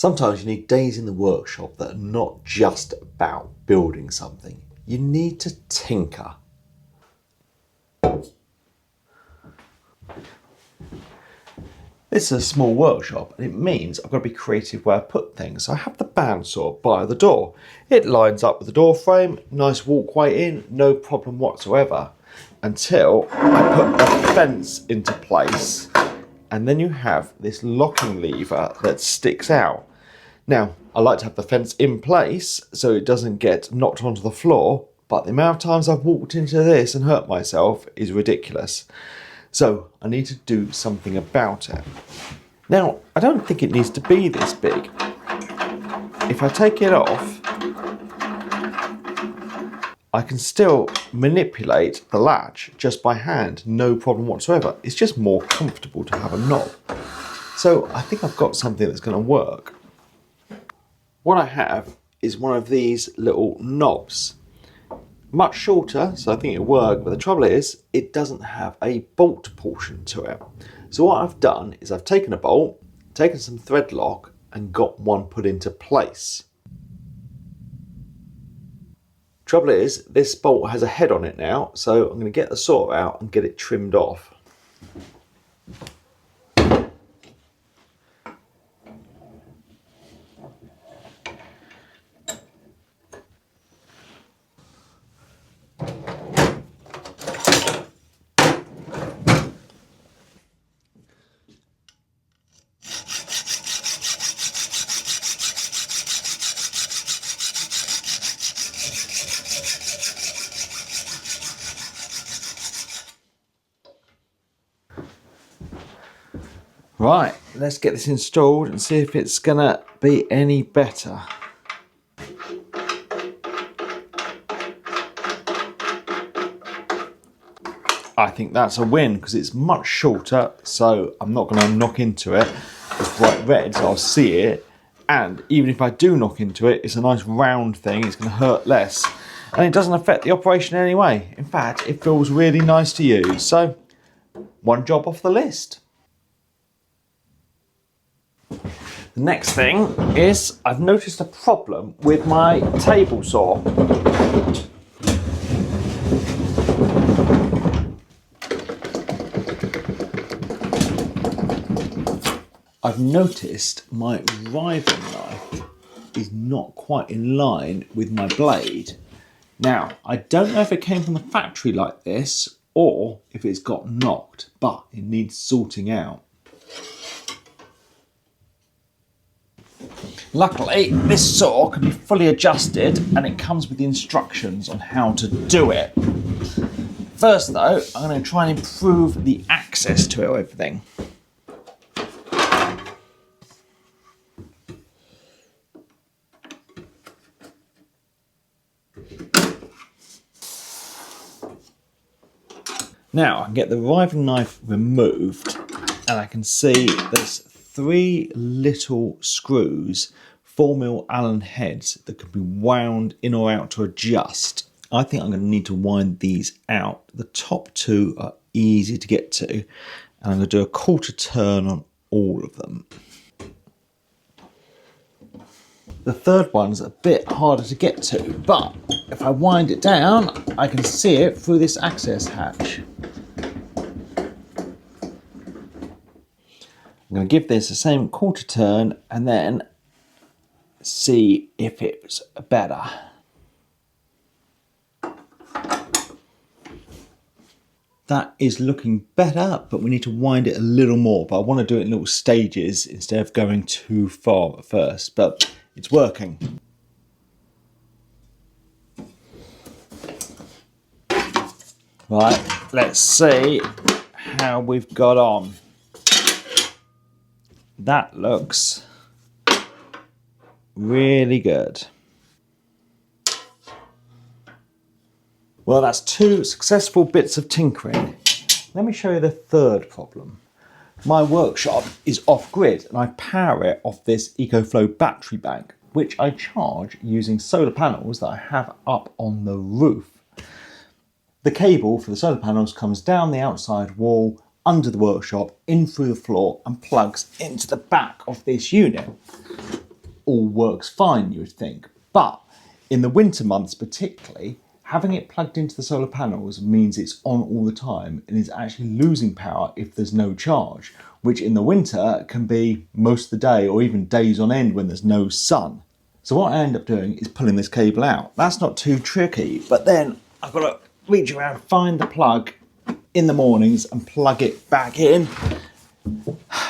Sometimes you need days in the workshop that are not just about building something. You need to tinker. This is a small workshop and it means I've got to be creative where I put things. So I have the bandsaw by the door. It lines up with the door frame, nice walkway in, no problem whatsoever. Until I put a fence into place, and then you have this locking lever that sticks out. Now, I like to have the fence in place so it doesn't get knocked onto the floor, but the amount of times I've walked into this and hurt myself is ridiculous. So I need to do something about it. Now, I don't think it needs to be this big. If I take it off, I can still manipulate the latch just by hand, no problem whatsoever. It's just more comfortable to have a knob. So I think I've got something that's going to work. What I have is one of these little knobs. Much shorter, so I think it'll work, but the trouble is, it doesn't have a bolt portion to it. So what I've done is I've taken a bolt, taken some thread lock, and got one put into place. Trouble is, this bolt has a head on it now, so I'm going to get the saw out and get it trimmed off. Right, let's get this installed and see if it's gonna be any better. I think that's a win because it's much shorter, so I'm not gonna knock into it. It's bright red, so I'll see it. And even if I do knock into it, it's a nice round thing, it's gonna hurt less. And it doesn't affect the operation in any way. In fact, it feels really nice to use. So, one job off the list. The next thing is I've noticed a problem with my table saw. I've noticed my riving knife is not quite in line with my blade. Now, I don't know if it came from the factory like this or if it's got knocked, but it needs sorting out. Luckily, this saw can be fully adjusted and it comes with the instructions on how to do it. First though, I'm going to try and improve the access to everything. Now I can get the riving knife removed and I can see there's 3 little screws, 4mm Allen heads that can be wound in or out to adjust. I think I'm going to need to wind these out. The top 2 are easy to get to and I'm going to do a quarter turn on all of them. The third one's a bit harder to get to, but if I wind it down, I can see it through this access hatch. I'm going to give this the same quarter turn and then see if it's better. That is looking better, but we need to wind it a little more, but I want to do it in little stages instead of going too far at first, but it's working. Right, let's see how we've got on. That looks really good. Well, that's 2 successful bits of tinkering. Let me show you the third problem. My workshop is off-grid and I power it off this EcoFlow battery bank, which I charge using solar panels that I have up on the roof. The cable for the solar panels comes down the outside wall, under the workshop, in through the floor and plugs into the back of this unit. all works fine, you would think. But in the winter months particularly, having it plugged into the solar panels means it's on all the time and is actually losing power if there's no charge, which in the winter can be most of the day or even days on end when there's no sun. So what I end up doing is pulling this cable out. That's not too tricky, but then I've got to reach around, find the plug in the mornings and plug it back in.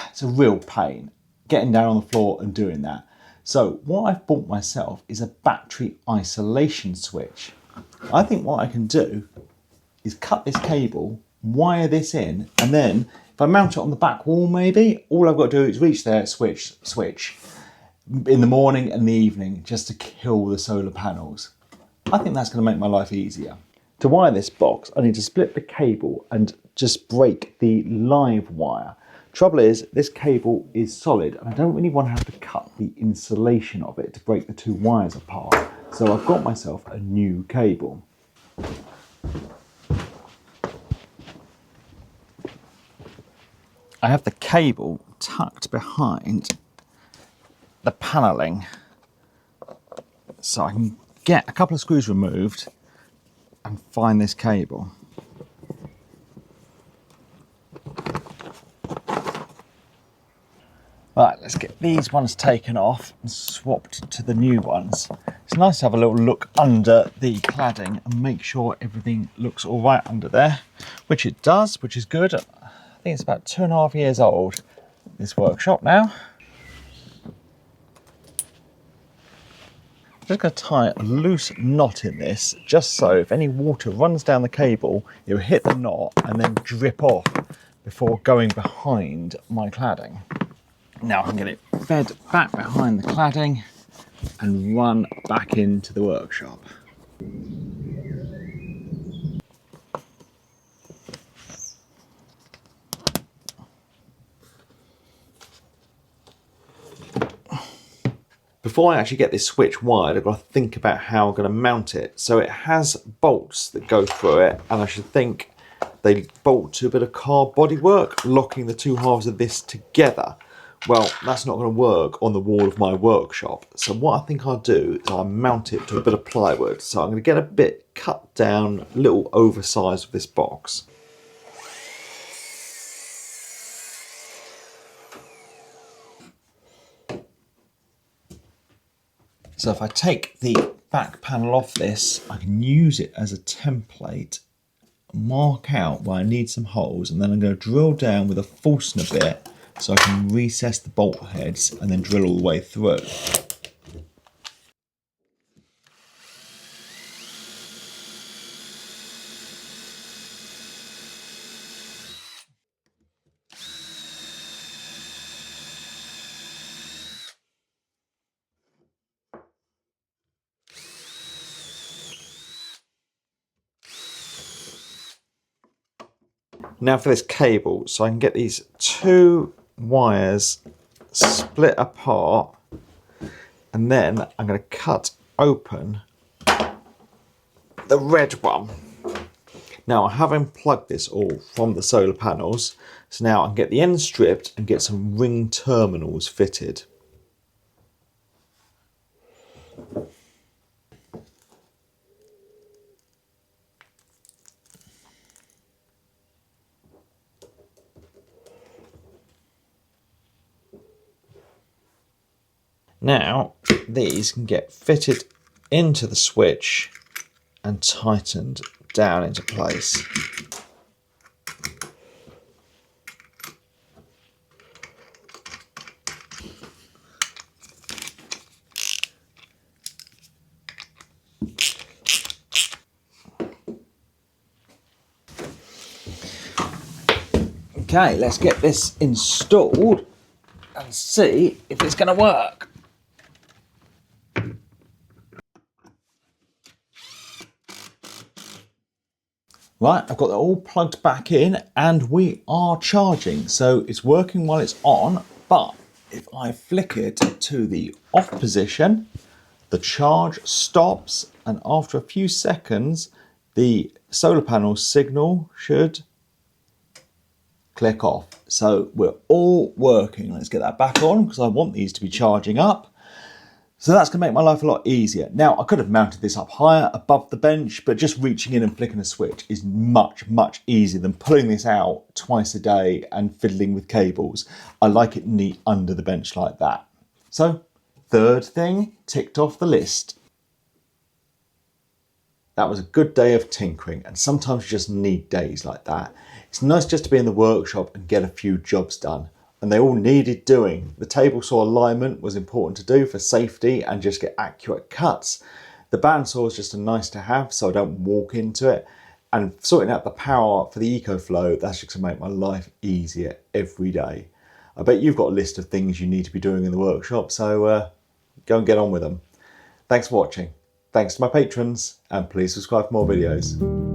It's a real pain getting down on the floor and doing that. So what I've bought myself is a battery isolation switch. I think what I can do is cut this cable, wire this in, and then if I mount it on the back wall maybe, all I've got to do is reach there, switch in the morning and the evening just to kill the solar panels. I think that's going to make my life easier. To wire this box, I need to split the cable and just break the live wire. Trouble is, this cable is solid and I don't really want to have to cut the insulation of it to break the two wires apart. So I've got myself a new cable. I have the cable tucked behind the panelling so I can get a couple of screws removed and find this cable. Right, let's get these ones taken off and swapped to the new ones. It's nice to have a little look under the cladding and make sure everything looks all right under there, which it does, which is good. I think it's about 2.5 years old, this workshop now. I'm just going to tie a loose knot in this, just so if any water runs down the cable, it'll hit the knot and then drip off before going behind my cladding. Now I can get it fed back behind the cladding and run back into the workshop. Before I actually get this switch wired, I've got to think about how I'm going to mount it. So it has bolts that go through it, and I should think they bolt to a bit of car bodywork, locking the two halves of this together. Well, that's not going to work on the wall of my workshop. So what I think I'll do is I'll mount it to a bit of plywood. So I'm going to get a bit cut down, little oversized of this box. So if I take the back panel off this, I can use it as a template, mark out where I need some holes, and then I'm going to drill down with a Forstner bit so I can recess the bolt heads and then drill all the way through. Now for this cable, so I can get these two wires split apart, and then I'm going to cut open the red one. Now I have unplugged this all from the solar panels, so now I can get the end stripped and get some ring terminals fitted. Now these can get fitted into the switch and tightened down into place. Okay, let's get this installed and see if it's going to work. Right, I've got it all plugged back in and we are charging. So it's working while it's on, but if I flick it to the off position, the charge stops, and after a few seconds, the solar panel signal should click off. So we're all working. Let's get that back on because I want these to be charging up. So that's going to make my life a lot easier. Now, I could have mounted this up higher above the bench, but just reaching in and flicking a switch is much, much easier than pulling this out twice a day and fiddling with cables. I like it neat under the bench like that. So, third thing ticked off the list. That was a good day of tinkering, and sometimes you just need days like that. It's nice just to be in the workshop and get a few jobs done. And they all needed doing. The table saw alignment was important to do for safety and just get accurate cuts. The bandsaw is just a nice to have so I don't walk into it. And sorting out the power for the EcoFlow, that's just going to make my life easier every day. I bet you've got a list of things you need to be doing in the workshop, so go and get on with them. Thanks for watching. Thanks to my patrons, and please subscribe for more videos.